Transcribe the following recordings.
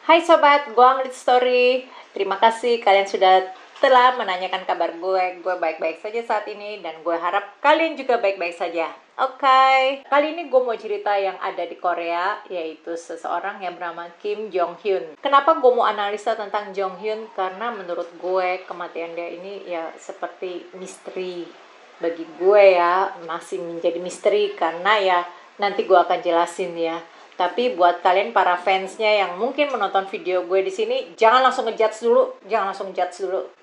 Hai sobat, gue Anglit Story. Terima kasih kalian sudah telah menanyakan kabar gue. Gue baik-baik saja saat ini dan gue harap kalian juga baik-baik saja. Oke. Kali ini gue mau cerita yang ada di Korea, yaitu seseorang yang bernama Kim Jong Hyun. Kenapa gue mau analisa tentang Jong Hyun? Karena menurut gue kematian dia ini ya seperti misteri. Bagi gue ya masih menjadi misteri karena ya nanti gue akan jelasin ya. Tapi buat kalian para fansnya yang mungkin menonton video gue di sini, jangan langsung ngejudge dulu.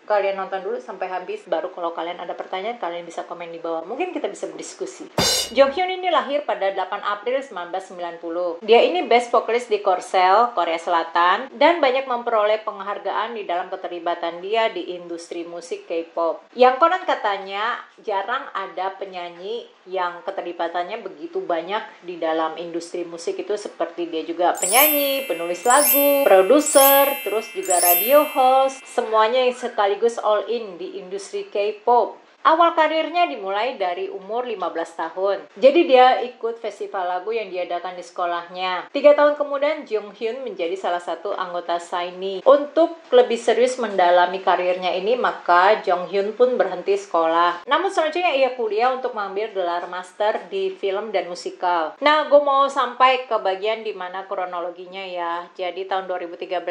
Kalian nonton dulu sampai habis, baru kalau kalian ada pertanyaan, kalian bisa komen di bawah. Mungkin kita bisa berdiskusi. Jong Hyun ini lahir pada 8 April 1990. Dia ini best vocalist di Korsel, Korea Selatan, dan banyak memperoleh penghargaan di dalam keterlibatan dia di industri musik K-pop. Yang konon katanya, jarang ada penyanyi yang keterlibatannya begitu banyak di dalam industri musik itu, seperti dia juga penyanyi, penulis lagu, produser, terus juga radio host, semuanya yang sekaligus all in di industri K-pop. Awal karirnya dimulai dari umur 15 tahun. Jadi dia ikut festival lagu yang diadakan di sekolahnya. 3 tahun kemudian Jong Hyun menjadi salah satu anggota SHINee. Untuk lebih serius mendalami karirnya ini, maka Jong Hyun pun berhenti sekolah. Namun selanjutnya ia kuliah untuk mengambil gelar master di film dan musikal. Nah, gue mau sampai ke bagian dimana kronologinya ya. Jadi tahun 2013,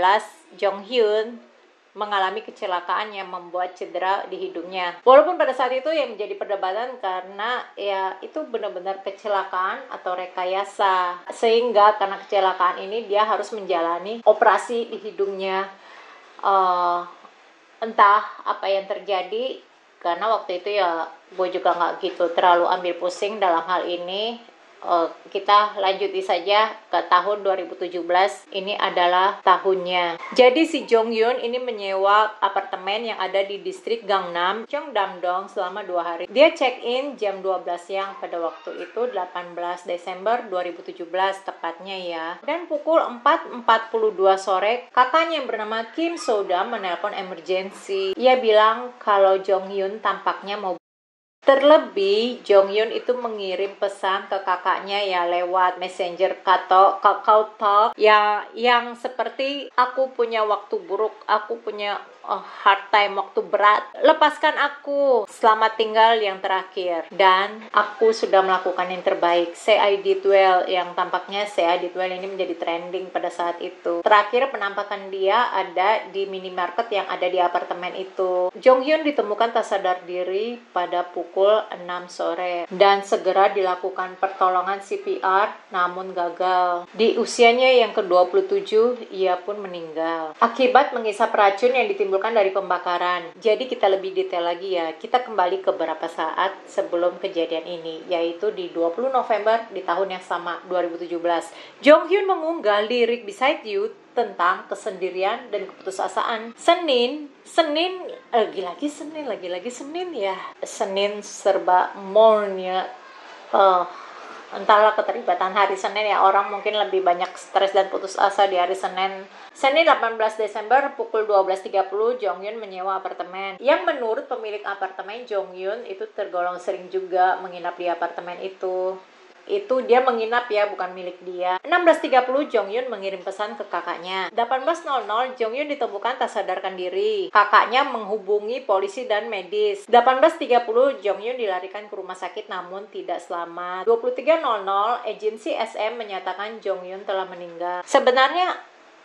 Jong Hyun mengalami kecelakaan yang membuat cedera di hidungnya. Walaupun pada saat itu yang menjadi perdebatan karena ya itu benar-benar kecelakaan atau rekayasa. Sehingga karena kecelakaan ini dia harus menjalani operasi di hidungnya. Entah apa yang terjadi, karena waktu itu ya gue juga nggak gitu terlalu ambil pusing dalam hal ini. Kita lanjuti saja ke tahun 2017. Ini adalah tahunnya. Jadi si Jong Hyun ini menyewa apartemen yang ada di distrik Gangnam, Cheongdam-dong selama 2 hari. Dia check-in jam 12 siang pada waktu itu 18 Desember 2017 tepatnya ya. Dan pukul 4.42 sore, kakaknya yang bernama Kim So-da menelpon emergency. Ia bilang kalau Jong Hyun tampaknya mau. Terlebih, Jong Hyun itu mengirim pesan ke kakaknya ya lewat messenger Kakao Talk ya, yang seperti aku punya waktu buruk, aku punya hard time, waktu berat. Lepaskan aku, selamat tinggal yang terakhir. Dan aku sudah melakukan yang terbaik. Say I did well, yang tampaknya Say I did well ini menjadi trending pada saat itu. Terakhir penampakan dia ada di minimarket yang ada di apartemen itu. Jong Hyun ditemukan tak sadar diri pada pukul 6 sore dan segera dilakukan pertolongan CPR namun gagal. Di usianya yang ke-27 ia pun meninggal akibat menghisap racun yang ditimbulkan dari pembakaran. Jadi kita lebih detail lagi ya. Kita kembali ke beberapa saat sebelum kejadian ini, yaitu di 20 November di tahun yang sama 2017. Jong Hyun mengunggah lirik Beside You tentang kesendirian dan keputusasaan. Senin lagi-lagi Senin ya. Senin serba mornya. Entahlah keterlibatan hari Senin ya, orang mungkin lebih banyak stres dan putus asa di hari Senin. Senin 18 Desember pukul 12.30 Jong Hyun menyewa apartemen yang menurut pemilik apartemen Jong Hyun itu tergolong sering juga menginap di apartemen itu. Itu dia menginap ya, bukan milik dia. 16.30 Jong Hyun mengirim pesan ke kakaknya. 18.00 Jong Hyun ditemukan tak sadarkan diri. Kakaknya menghubungi polisi dan medis. 18.30 Jong Hyun dilarikan ke rumah sakit namun tidak selamat. 23.00 agensi SM menyatakan Jong Hyun telah meninggal. Sebenarnya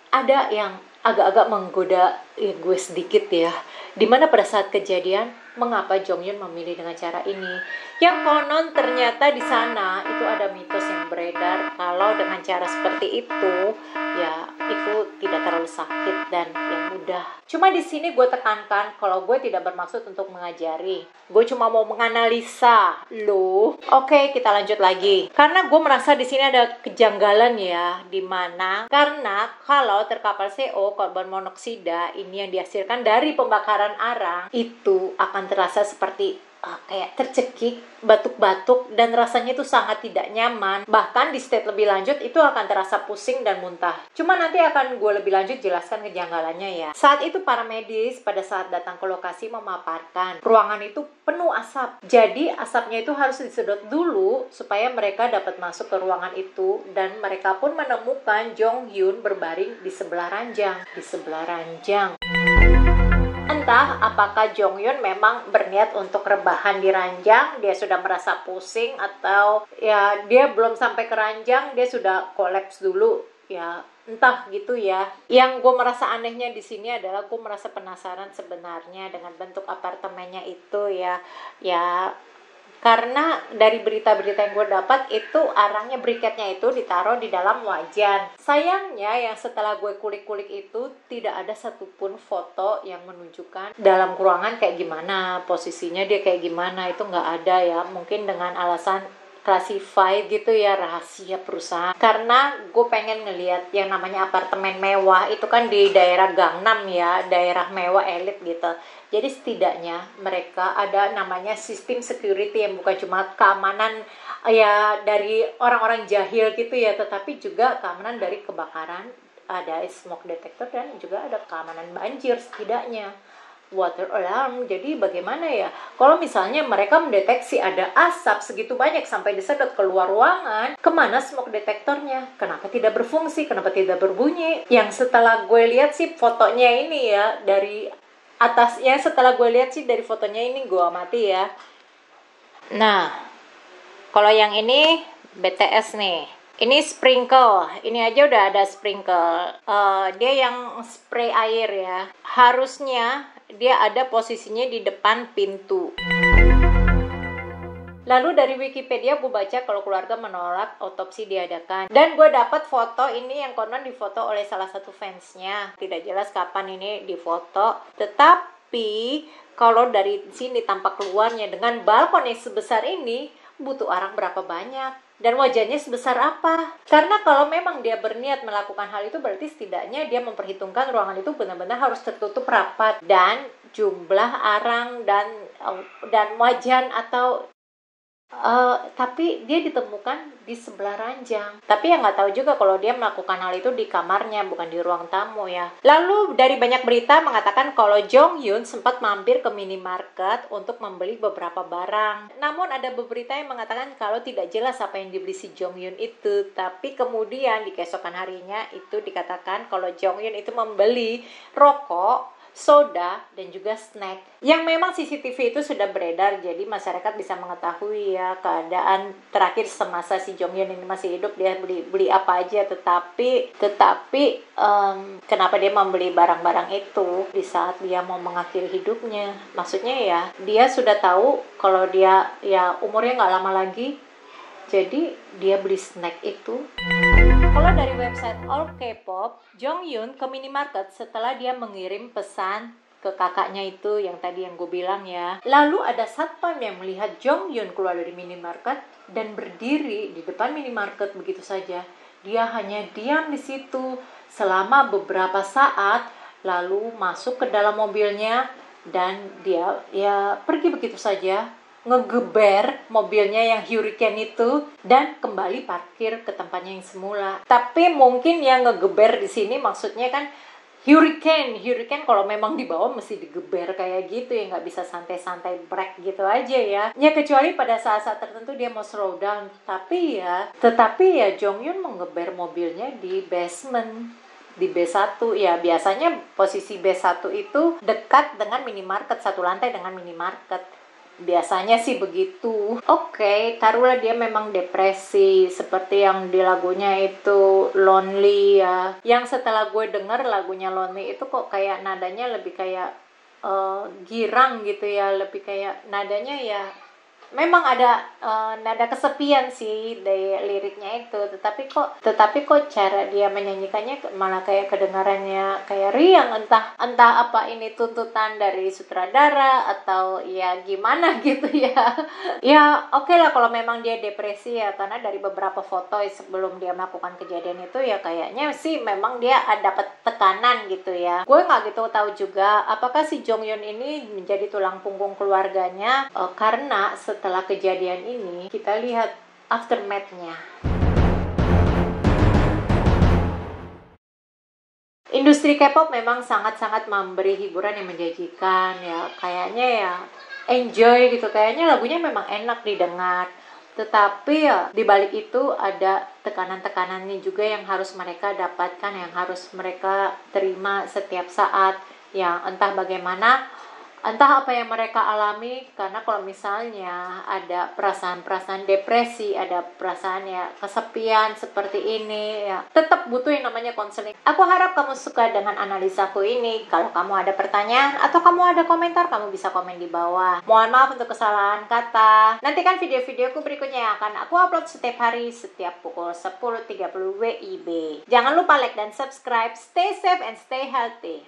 ada yang agak-agak menggoda gue sedikit ya. Dimana pada saat kejadian, mengapa Jong Hyun memilih dengan cara ini? Yang konon ternyata di sana itu ada mitos yang beredar kalau dengan cara seperti itu ya itu tidak terlalu sakit dan yang mudah. Cuma di sini gue tekankan kalau gue tidak bermaksud untuk mengajari. Gue cuma mau menganalisa loh. Oke, kita lanjut lagi. Karena gue merasa di sini ada kejanggalan ya, dimana karena kalau terkapar CO karbon monoksida ini yang dihasilkan dari pembakaran arang itu akan terasa seperti kayak tercekik, batuk-batuk, dan rasanya itu sangat tidak nyaman. Bahkan di state lebih lanjut itu akan terasa pusing dan muntah. Cuma nanti akan gue lebih lanjut jelaskan kejanggalannya ya. Saat itu para medis pada saat datang ke lokasi memaparkan ruangan itu penuh asap. Jadi asapnya itu harus disedot dulu supaya mereka dapat masuk ke ruangan itu, dan mereka pun menemukan Jong Hyun berbaring di sebelah ranjang. Entah apakah Jong Hyun memang berniat untuk rebahan di ranjang, dia sudah merasa pusing, atau ya dia belum sampai ke ranjang, dia sudah kolaps dulu. Ya, entah gitu ya. Yang gue merasa anehnya di sini adalah gue merasa penasaran sebenarnya dengan bentuk apartemennya itu ya. Ya, karena dari berita-berita yang gue dapat itu arangnya briketnya itu ditaruh di dalam wajan. Sayangnya yang setelah gue kulik-kulik itu tidak ada satupun foto yang menunjukkan dalam ruangan kayak gimana, posisinya dia kayak gimana, itu nggak ada ya. Mungkin dengan alasan classified gitu ya, rahasia perusahaan. Karena gue pengen ngelihat yang namanya apartemen mewah itu kan di daerah Gangnam ya, daerah mewah elit gitu. Jadi setidaknya mereka ada namanya sistem security yang bukan cuma keamanan ya dari orang-orang jahil gitu ya, tetapi juga keamanan dari kebakaran, ada smoke detector, dan juga ada keamanan banjir setidaknya. Water alarm. Jadi bagaimana ya kalau misalnya mereka mendeteksi ada asap segitu banyak sampai disedot keluar ruangan, kemana smoke detektornya? Kenapa tidak berfungsi? Kenapa tidak berbunyi? Yang setelah gue lihat sih fotonya ini ya, dari atasnya setelah gue lihat sih dari fotonya ini gue amati ya. Nah, kalau yang ini BTS nih, ini sprinkle, ini aja udah ada sprinkle. Dia yang spray air ya. Harusnya dia ada posisinya di depan pintu. Lalu dari Wikipedia gue baca kalau keluarga menolak otopsi diadakan. Dan gue dapat foto ini yang konon difoto oleh salah satu fansnya. Tidak jelas kapan ini difoto. Tetapi kalau dari sini tampak keluarnya dengan balkon yang sebesar ini, butuh arang berapa banyak? Dan wajahnya sebesar apa? Karena kalau memang dia berniat melakukan hal itu, berarti setidaknya dia memperhitungkan ruangan itu benar-benar harus tertutup rapat, dan jumlah arang dan wajan atau tapi dia ditemukan di sebelah ranjang. Tapi yang nggak tahu juga kalau dia melakukan hal itu di kamarnya, bukan di ruang tamu ya. Lalu dari banyak berita mengatakan kalau Jong Hyun sempat mampir ke minimarket untuk membeli beberapa barang. Namun ada berita yang mengatakan kalau tidak jelas apa yang dibeli si Jong Hyun itu. Tapi kemudian di keesokan harinya itu dikatakan kalau Jong Hyun itu membeli rokok, soda, dan juga snack. Yang memang CCTV itu sudah beredar, jadi masyarakat bisa mengetahui ya keadaan terakhir semasa si Jong Hyun ini masih hidup, dia beli apa aja. Tetapi kenapa dia membeli barang-barang itu di saat dia mau mengakhiri hidupnya? Maksudnya ya dia sudah tahu kalau dia ya umurnya nggak lama lagi, jadi dia beli snack itu. Kalau dari website All K-pop, Jong Hyun ke minimarket setelah dia mengirim pesan ke kakaknya itu yang tadi yang gue bilang ya. Lalu ada satpam yang melihat Jong Hyun keluar dari minimarket dan berdiri di depan minimarket begitu saja. Dia hanya diam di situ selama beberapa saat, lalu masuk ke dalam mobilnya dan dia ya pergi begitu saja, ngegeber mobilnya yang Hurricane itu dan kembali parkir ke tempatnya yang semula. Tapi mungkin yang ngegeber di sini maksudnya kan Hurricane kalau memang dibawa mesti digeber kayak gitu ya, nggak bisa santai-santai brake gitu aja ya. Ya kecuali pada saat-saat tertentu dia mau slow down. Tetapi ya Jong Hyun menggeber mobilnya di basement, di B1 ya. Biasanya posisi B1 itu dekat dengan minimarket, satu lantai dengan minimarket. Biasanya sih begitu. Oke, taruhlah dia memang depresi seperti yang di lagunya itu Lonely ya. Yang setelah gue denger lagunya Lonely itu kok kayak nadanya lebih kayak girang gitu ya, lebih kayak nadanya ya memang ada nada kesepian sih dari liriknya itu, tetapi kok cara dia menyanyikannya malah kayak kedengarannya kayak riang, entah apa ini tuntutan dari sutradara atau ya gimana gitu ya. Ya oke lah kalau memang dia depresi ya, karena dari beberapa foto sebelum dia melakukan kejadian itu ya kayaknya sih memang dia ada dapat tekanan gitu ya. Gue nggak gitu tahu juga apakah si Jong Hyun ini menjadi tulang punggung keluarganya, karena setelah kejadian ini kita lihat aftermath-nya. Industri K-pop memang sangat-sangat memberi hiburan yang menjanjikan ya, kayaknya ya enjoy gitu, kayaknya lagunya memang enak didengar. Tetapi ya di balik itu ada tekanan-tekanannya juga yang harus mereka dapatkan, yang harus mereka terima setiap saat. Ya entah bagaimana, entah apa yang mereka alami, karena kalau misalnya ada perasaan-perasaan depresi, ada perasaan ya kesepian seperti ini ya, tetap butuh yang namanya konseling. Aku harap kamu suka dengan analisaku ini. Kalau kamu ada pertanyaan atau kamu ada komentar, kamu bisa komen di bawah. Mohon maaf untuk kesalahan kata. Nantikan video-videoku berikutnya yang akan aku upload setiap hari, setiap pukul 10.30 WIB. Jangan lupa like dan subscribe. Stay safe and stay healthy.